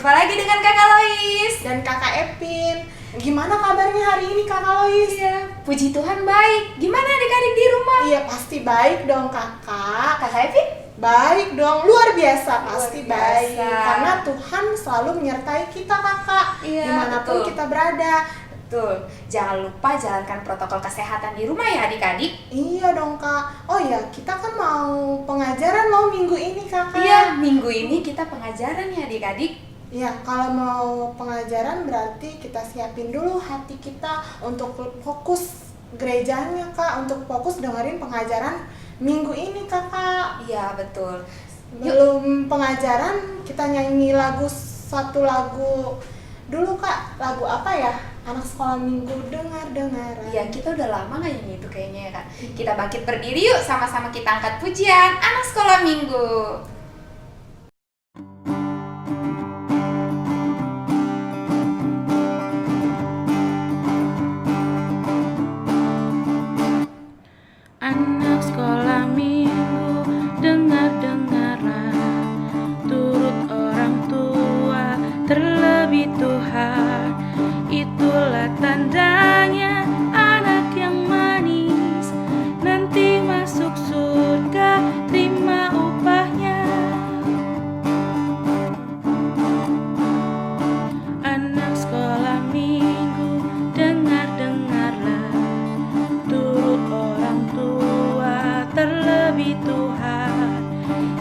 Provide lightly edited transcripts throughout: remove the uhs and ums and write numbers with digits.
Jumpa lagi dengan Kakak Lois dan Kakak Epin. Gimana kabarnya hari ini Kakak Lois? Iya, puji Tuhan baik. Gimana adik-adik di rumah? Iya pasti baik dong Kakak. Kakak Epin? Baik dong, luar biasa, pasti biasa. baik. Karena Tuhan selalu menyertai kita Kakak, Iya, dimanapun betul. kita berada. Betul. Jangan lupa jalankan protokol kesehatan di rumah ya adik-adik. Iya dong Kak. Oh iya, kita kan mau pengajaran loh minggu ini Kakak. Iya, minggu ini kita pengajaran ya adik-adik. Iya, kalau mau pengajaran berarti kita siapin dulu hati kita untuk fokus gerejanya Kak, untuk fokus dengerin pengajaran minggu ini Kakak. Iya, betul. Belum pengajaran kita nyanyi satu lagu dulu Kak. Lagu apa ya? Anak sekolah minggu dengar-dengaran. Iya, kita udah lama nggak nyanyi itu kayaknya ya Kak. Kita bangkit berdiri yuk, sama-sama kita angkat pujian Anak Sekolah Minggu. Anak sekolah minggu, dengar-dengarlah, turut orang tua, terlebih Tuhan. Itulah tandanya anak yang manis, nanti masuk surga, terima upahnya. Anak sekolah minggu, dengar-dengarlah, turut orang tua, terlebih Tuhan.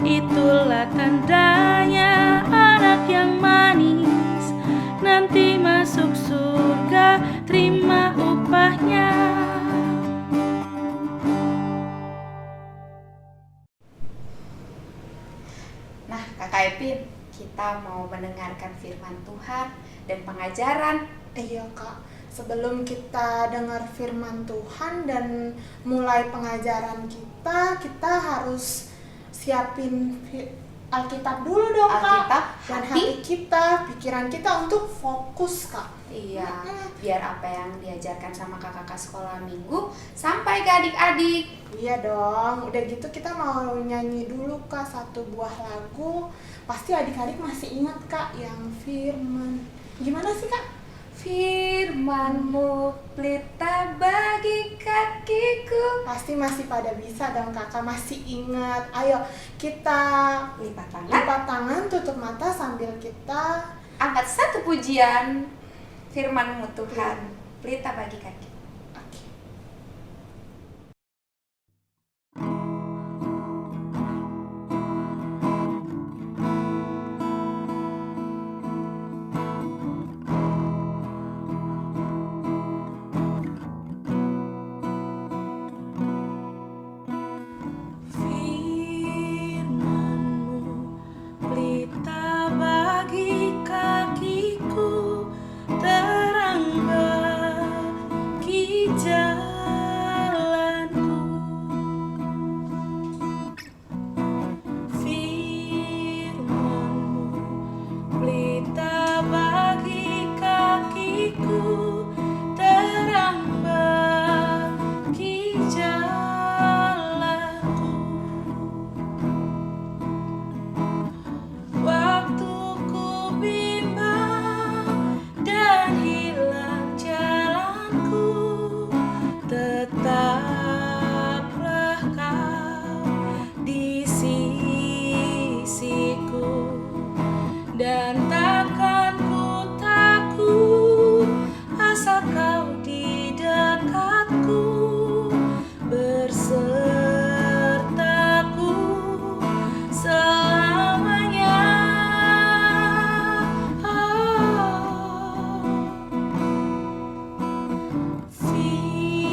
Itulah tandanya anak yang manis, nanti masuk surga, terima upahnya. Nah, Kakak Epin, kita mau mendengarkan firman Tuhan dan pengajaran. Iya Kak, sebelum kita dengar firman Tuhan dan mulai pengajaran kita harus siapin Alkitab dulu dong Kak. Alkitab, Dan hati. hati kita, pikiran kita untuk fokus Kak. Iya, biar apa yang diajarkan sama kakak-kakak sekolah minggu sampai ke adik-adik. Iya dong, udah gitu kita mau nyanyi dulu Kak satu buah lagu. Pasti adik-adik masih ingat Kak yang firman. Gimana sih Kak? Firman-Mu pelita bagi kakiku. Pasti masih pada bisa dong Kakak, masih ingat. Ayo kita Lipat tangan, lipat tangan, tutup mata sambil kita angkat satu pujian. Firman-Mu Tuhan, pelita bagi kaki. Oke. Firman-Mu pelita bagi kakiku, terang bagi jalanku. Firman-Mu pelita bagi kakiku, terang bagi jalanku. Waktu ku bimbang dan hilang jalanku, tetaplah Kau di sisiku, dan takkan ku takut asal Kau di dekatku, bersertaku selamanya.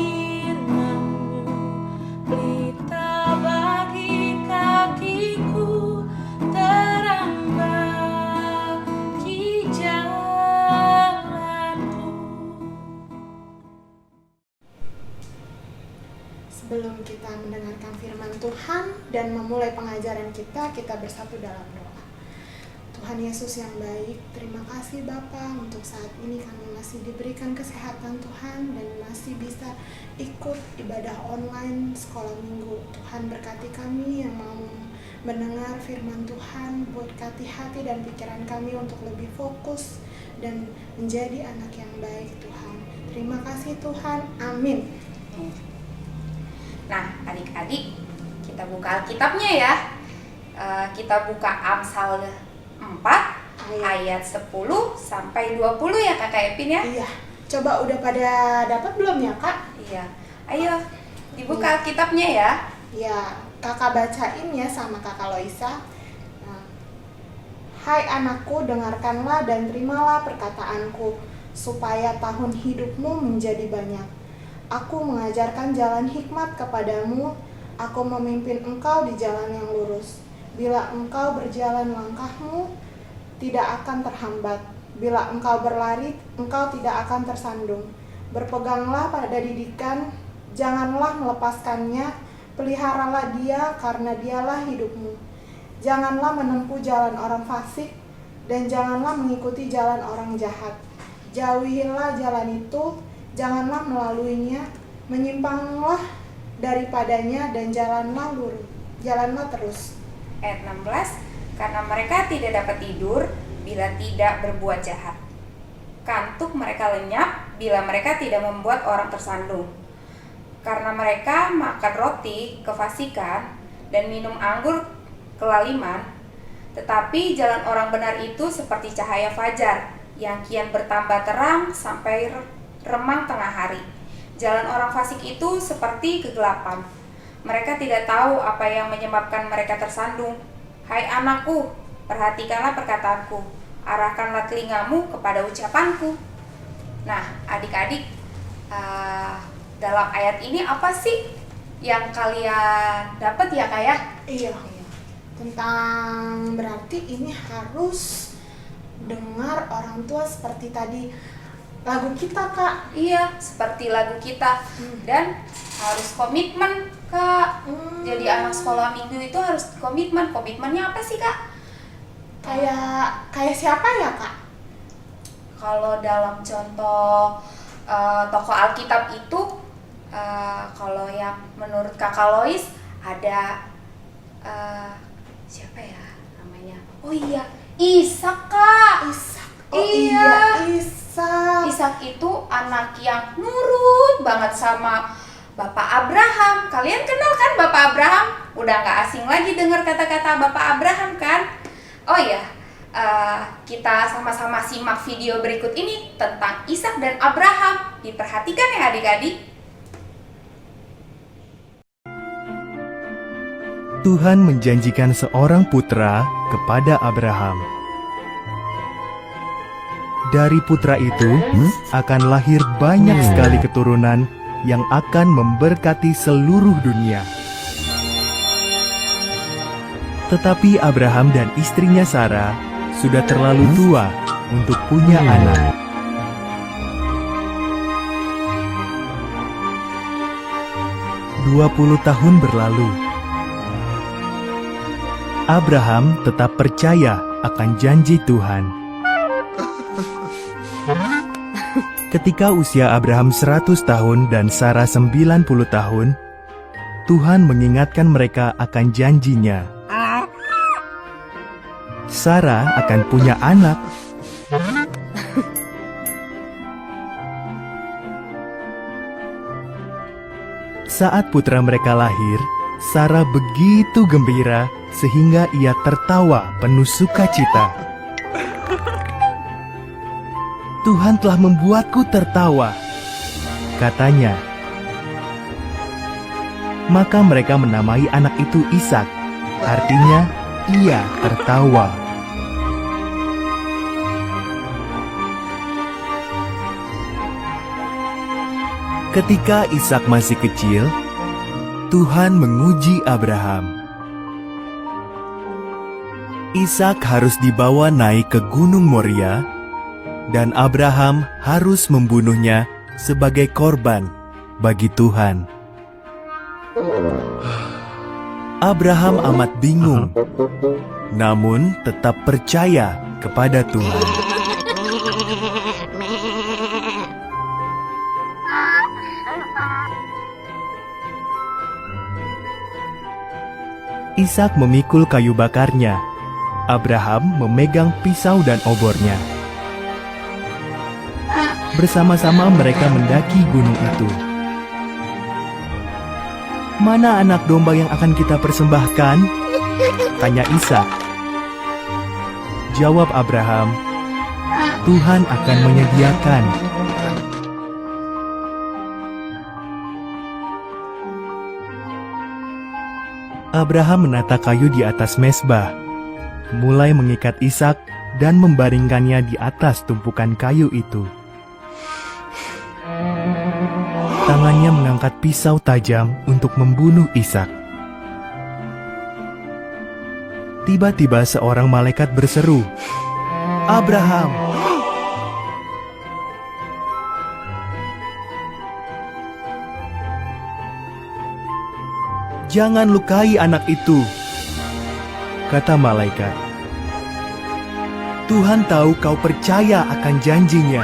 Firman-Mu pelita bagi kakiku, terang bagi jalanku. Sebelum kita mendengarkan firman Tuhan dan memulai pengajaran kita bersatu dalam doa. Tuhan Yesus yang baik, terima kasih Bapa untuk saat ini kami masih diberikan kesehatan Tuhan dan masih bisa ikut ibadah online sekolah minggu. Tuhan berkati kami yang mau mendengar firman Tuhan. Berkati hati dan pikiran kami untuk lebih fokus dan menjadi anak yang baik Tuhan. Terima kasih Tuhan, amin. Nah, adik-adik, kita buka Alkitabnya ya. Kita buka Amsal 4 ayat 10 sampai 20 ya Kakak Epin ya. Iya, coba udah pada dapat belum ya Kak? Iya. Ayo dibuka Alkitabnya ya. Ya, Kakak bacain ya sama Kakak Loisa. Nah, hai anakku, dengarkanlah dan terimalah perkataanku, supaya tahun hidupmu menjadi banyak. Aku mengajarkan jalan hikmat kepadamu, aku memimpin engkau di jalan yang lurus. Bila engkau berjalan, langkahmu tidak akan terhambat. Bila engkau berlari, engkau tidak akan tersandung. Berpeganglah pada didikan, janganlah melepaskannya, peliharalah dia karena dialah hidupmu. Janganlah menempuh jalan orang fasik, dan janganlah mengikuti jalan orang jahat. Jauhilah jalan itu, janganlah melaluinya, menyimpanglah daripadanya dan jalanlah terus. Ayat 16, karena mereka tidak dapat tidur bila tidak berbuat jahat. Kantuk mereka lenyap bila mereka tidak membuat orang tersandung. Karena mereka makan roti kefasikan dan minum anggur kelaliman, tetapi jalan orang benar itu seperti cahaya fajar yang kian bertambah terang sampai remang tengah hari. Jalan orang fasik itu seperti kegelapan. Mereka tidak tahu apa yang menyebabkan mereka tersandung. Hai anakku, perhatikanlah perkataanku, arahkanlah telingamu kepada ucapanku. Nah, adik-adik, dalam ayat ini apa sih yang kalian dapat ya Kak ya? Iya. Tentang berarti ini harus dengar orang tua seperti tadi lagu kita Kak. Iya, seperti lagu kita. Dan harus komitmen Kak. Jadi anak sekolah minggu itu harus komitmen. Komitmennya apa sih Kak? Kayak siapa ya Kak? Kalau dalam contoh tokoh Alkitab itu, kalau yang menurut Kakak Lois ada siapa ya namanya? Oh iya, Ishak Kak. Ishak. Oh iya, Ishak. Ishak itu anak yang nurut banget sama Bapak Abraham. Kalian kenal kan Bapak Abraham? Udah gak asing lagi dengar kata-kata Bapak Abraham kan? Oh ya, kita sama-sama simak video berikut ini tentang Ishak dan Abraham. Diperhatikan ya adik-adik. Tuhan menjanjikan seorang putra kepada Abraham. Dari putra itu akan lahir banyak sekali keturunan yang akan memberkati seluruh dunia. Tetapi Abraham dan istrinya Sarah sudah terlalu tua untuk punya anak. "20 tahun berlalu. Abraham tetap percaya akan janji Tuhan. Ketika usia Abraham 100 tahun dan Sarah 90 tahun, Tuhan mengingatkan mereka akan janjinya. Sarah akan punya anak. Saat putra mereka lahir, Sarah begitu gembira sehingga ia tertawa penuh sukacita. "Tuhan telah membuatku tertawa," katanya. Maka mereka menamai anak itu Ishak, artinya ia tertawa. Ketika Ishak masih kecil, Tuhan menguji Abraham. Ishak harus dibawa naik ke Gunung Moria, dan Abraham harus membunuhnya sebagai korban bagi Tuhan. Abraham amat bingung, namun tetap percaya kepada Tuhan. Ishak memikul kayu bakarnya. Abraham memegang pisau dan obornya. Bersama-sama mereka mendaki gunung itu. "Mana anak domba yang akan kita persembahkan?" tanya Ishak. Jawab Abraham, "Tuhan akan menyediakan." Abraham menata kayu di atas mezbah, mulai mengikat Ishak dan membaringkannya di atas tumpukan kayu itu. Tangannya mengangkat pisau tajam untuk membunuh Ishak. Tiba-tiba seorang malaikat berseru, "Abraham!" "Jangan lukai anak itu," kata malaikat. "Tuhan tahu kau percaya akan janjinya.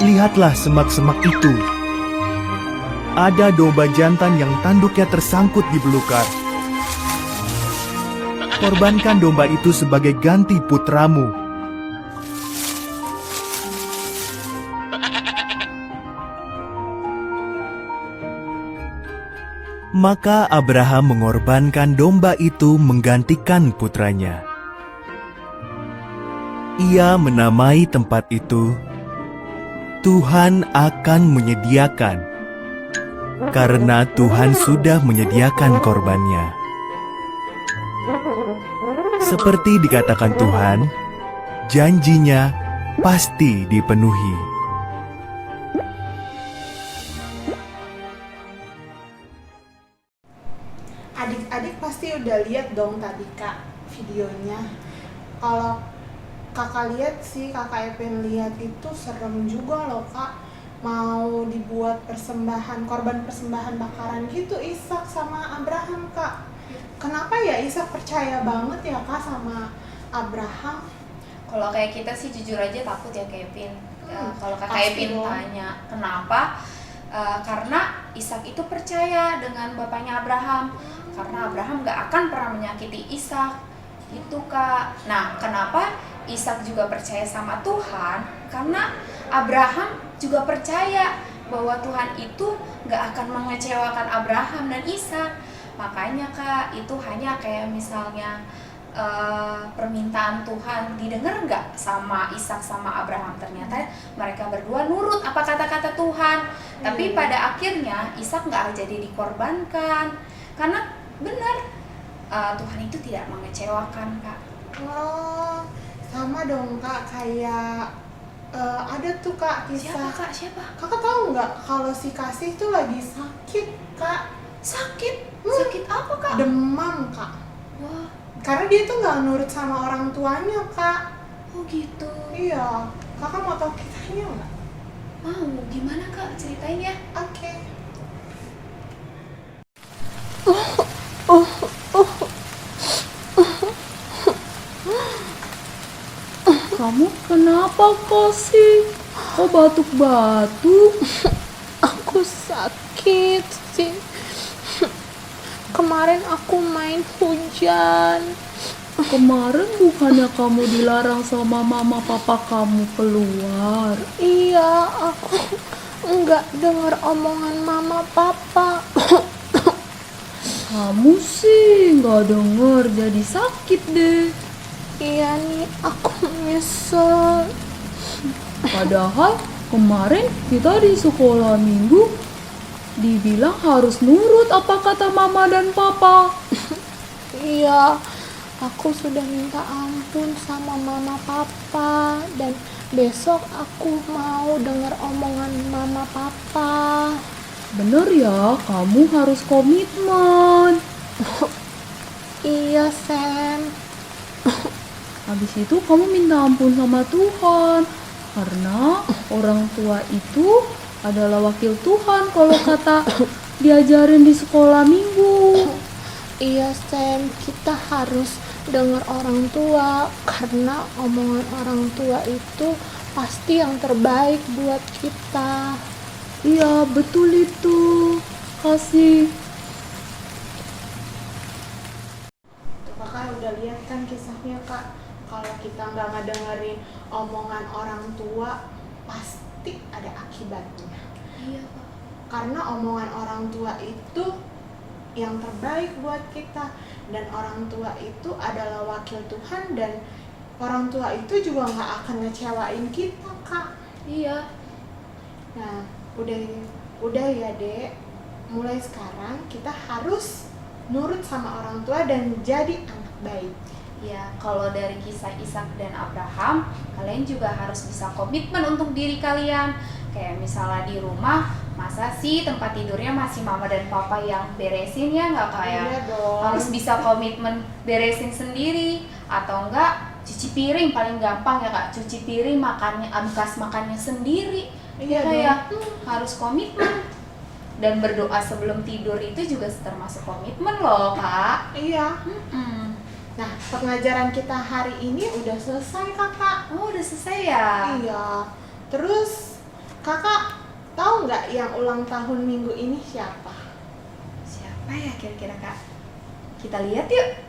Lihatlah semak-semak itu. Ada domba jantan yang tanduknya tersangkut di belukar. Korbankan domba itu sebagai ganti putramu." Maka Abraham mengorbankan domba itu menggantikan putranya. Ia menamai tempat itu, "Tuhan akan menyediakan," karena Tuhan sudah menyediakan korbannya. Seperti dikatakan Tuhan, janjinya pasti dipenuhi. Adik-adik pasti udah lihat dong tadi Kak videonya. Kalau Kakak lihat sih, Kakak Epen lihat itu serem juga loh Kak. Mau dibuat persembahan, korban persembahan bakaran gitu Ishak sama Abraham Kak. Kenapa ya Ishak percaya banget ya Kak sama Abraham? Kalau kayak kita sih jujur aja takut ya Kevin. Kalau Kakak pasti Epin dong. tanya kenapa, karena Ishak itu percaya dengan bapaknya Abraham. Karena Abraham gak akan pernah menyakiti Ishak, gitu Kak. Nah, kenapa Ishak juga percaya sama Tuhan? Karena Abraham juga percaya bahwa Tuhan itu gak akan mengecewakan Abraham dan Ishak. Makanya Kak, itu hanya kayak misalnya permintaan Tuhan didengar nggak sama Ishak sama Abraham. Ternyata mereka berdua nurut apa kata-kata Tuhan. Tapi pada akhirnya Ishak nggak jadi dikorbankan karena benar Tuhan itu tidak mengecewakan Kak. Oh, sama dong Kak, kayak ada tuh Kak kisah. Siapa Kak? Siapa? Kakak tahu nggak kalau si Kasih itu lagi sakit Kak? Sakit? Sakit apa Kak? Demam Kak. Wah, Karena dia tuh nggak nurut sama orang tuanya Kak. oh gitu. Iya, Kakak mau tahu kisahnya nggak? Mau, gimana Kak? Ceritain ya. Oke. Kamu kenapa Kasih? Kok batuk-batuk? Aku sakit sih. Kemarin aku main hujan. Kemarin bukannya kamu dilarang sama mama papa kamu keluar? Iya, aku nggak dengar omongan mama papa. Kamu sih nggak denger jadi sakit deh. Iya nih, aku nyesel. Padahal kemarin kita di sekolah minggu dibilang harus nurut apa kata mama dan papa. Iya, aku sudah minta ampun sama mama papa dan besok aku mau dengar omongan mama papa. Bener ya, kamu harus komitmen. Iya, Sam. Habis itu kamu minta ampun sama Tuhan. Karena orang tua itu adalah wakil Tuhan kalau kata diajarin di sekolah minggu. Iya, Sam, kita harus dengar orang tua karena omongan orang tua itu pasti yang terbaik buat kita. Iya, betul itu. Kasih. contohnya Kak, kalau kita nggak ngedengerin omongan orang tua, pasti ada akibatnya. Iya, Kak. Karena omongan orang tua itu yang terbaik buat kita, dan orang tua itu adalah wakil Tuhan, dan orang tua itu juga nggak akan ngecewain kita Kak. Iya. Nah, udah ya Dek, mulai sekarang kita harus nurut sama orang tua dan jadi anak baik. Ya, kalau dari kisah Ishak dan Abraham, kalian juga harus bisa komitmen untuk diri kalian. Kayak misalnya di rumah, masa sih tempat tidurnya masih mama dan papa yang beresin ya nggak kayak? Iya dong. Harus bisa komitmen beresin sendiri, atau enggak cuci piring paling gampang ya Kak, cuci piring makannya, bekas makannya sendiri. Iya Kayak harus komitmen. Dan berdoa sebelum tidur itu juga termasuk komitmen loh Kak. Iya. Mm-mm. Nah, pengajaran kita hari ini udah selesai Kakak. Oh, udah selesai ya? Iya. Terus Kakak tahu nggak yang ulang tahun minggu ini siapa? Siapa ya kira-kira Kak? Kita lihat yuk.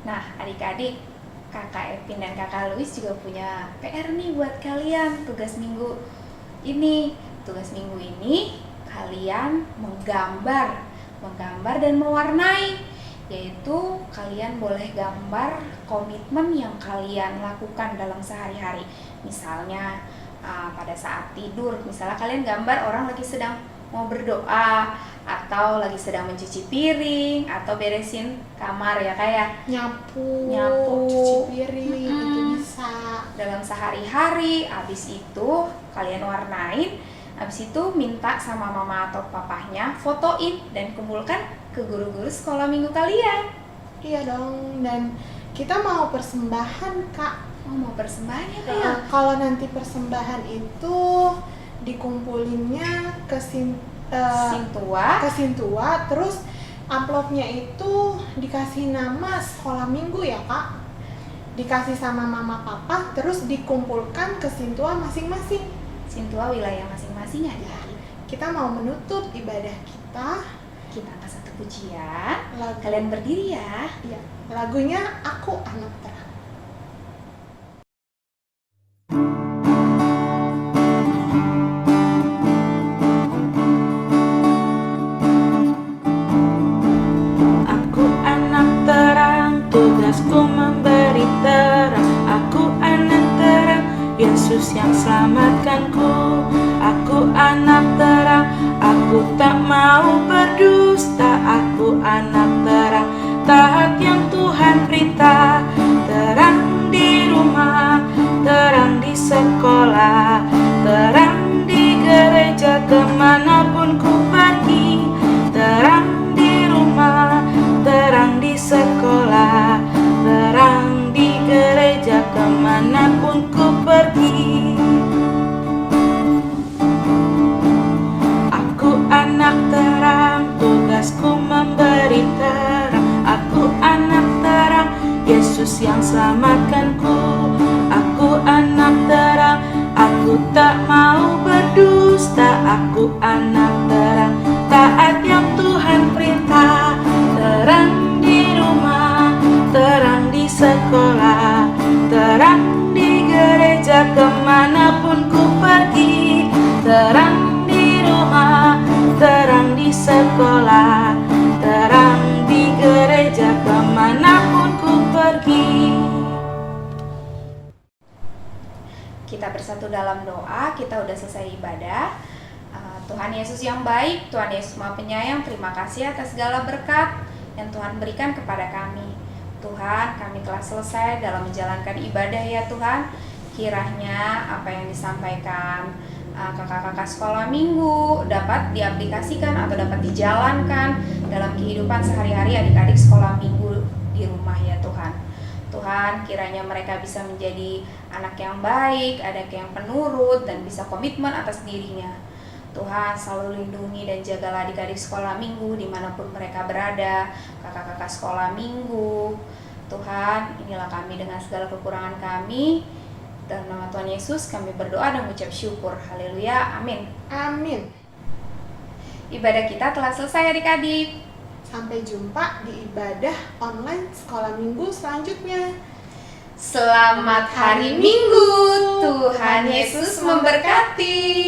Nah, adik-adik, Kakak Epin dan Kakak Luis juga punya PR nih buat kalian. Tugas minggu ini kalian menggambar dan mewarnai. Yaitu kalian boleh gambar komitmen yang kalian lakukan dalam sehari-hari. Misalnya pada saat tidur, misalnya kalian gambar orang lagi sedang mau berdoa, atau lagi sedang mencuci piring, atau beresin kamar ya kayak Nyapu, cuci piring, itu bisa. dalam sehari-hari. Abis itu kalian warnain, abis itu minta sama mama atau papahnya fotoin dan kumpulkan ke guru-guru sekolah minggu kalian. Iya dong, dan kita mau persembahan Kak. Oh, mau persembahan ya kayak? Kalau nanti persembahan itu dikumpulinnya ke Sintua, terus amplopnya itu dikasih nama sekolah minggu ya Kak, dikasih sama mama papa, terus dikumpulkan ke Sintua masing-masing. Sintua wilayah masing-masing ya. Kita mau menutup ibadah kita. Kita angkat satu pujian. Lagu, Kalian berdiri ya. ya, lagunya Aku Anak Terang. Aku anak terang, tugasku memberi terang. Aku anak terang, Yesus yang selamatkanku. Aku anak terang, aku tak mau berdusta. Aku anak terang, taat yang Tuhan perintah. Terang di rumah, terang di sekolah, terang di gereja, kemanapun ku pergi. Terang di rumah, terang di sekolah, terang di gereja, kemanapun ku pergi. Aku anak terang, tugasku memberi terang. Aku anak terang, Yesus yang selamatkanku. Aku anak terang, aku tak mau berdusta. Aku anak terang, taat yang Tuhan perintah. Terang di rumah, terang di sekolah, terang di gereja, kemanapun ku pergi. Terang di rumah, terang di sekolah, terang di gereja, kemanapun ku pergi. Kita bersatu dalam doa. Kita udah selesai ibadah. Tuhan Yesus yang baik, Tuhan Yesus Maha Penyayang, terima kasih atas segala berkat yang Tuhan berikan kepada kami. Tuhan, kami telah selesai dalam menjalankan ibadah ya Tuhan. Kiranya apa yang disampaikan kakak-kakak sekolah minggu dapat diaplikasikan atau dapat dijalankan dalam kehidupan sehari-hari adik-adik sekolah minggu di rumah ya Tuhan. Tuhan, kiranya mereka bisa menjadi anak yang baik, anak yang penurut, dan bisa komitmen atas dirinya. Tuhan selalu lindungi dan jagalah adik-adik sekolah minggu dimanapun mereka berada, kakak-kakak sekolah minggu. Tuhan, inilah kami dengan segala kekurangan kami. Dalam nama Tuhan Yesus kami berdoa dan mengucap syukur. Haleluya, amin. Amin. Ibadah kita telah selesai adik-adik. Sampai jumpa di ibadah online sekolah minggu selanjutnya. Selamat hari Minggu, Tuhan Yesus memberkati.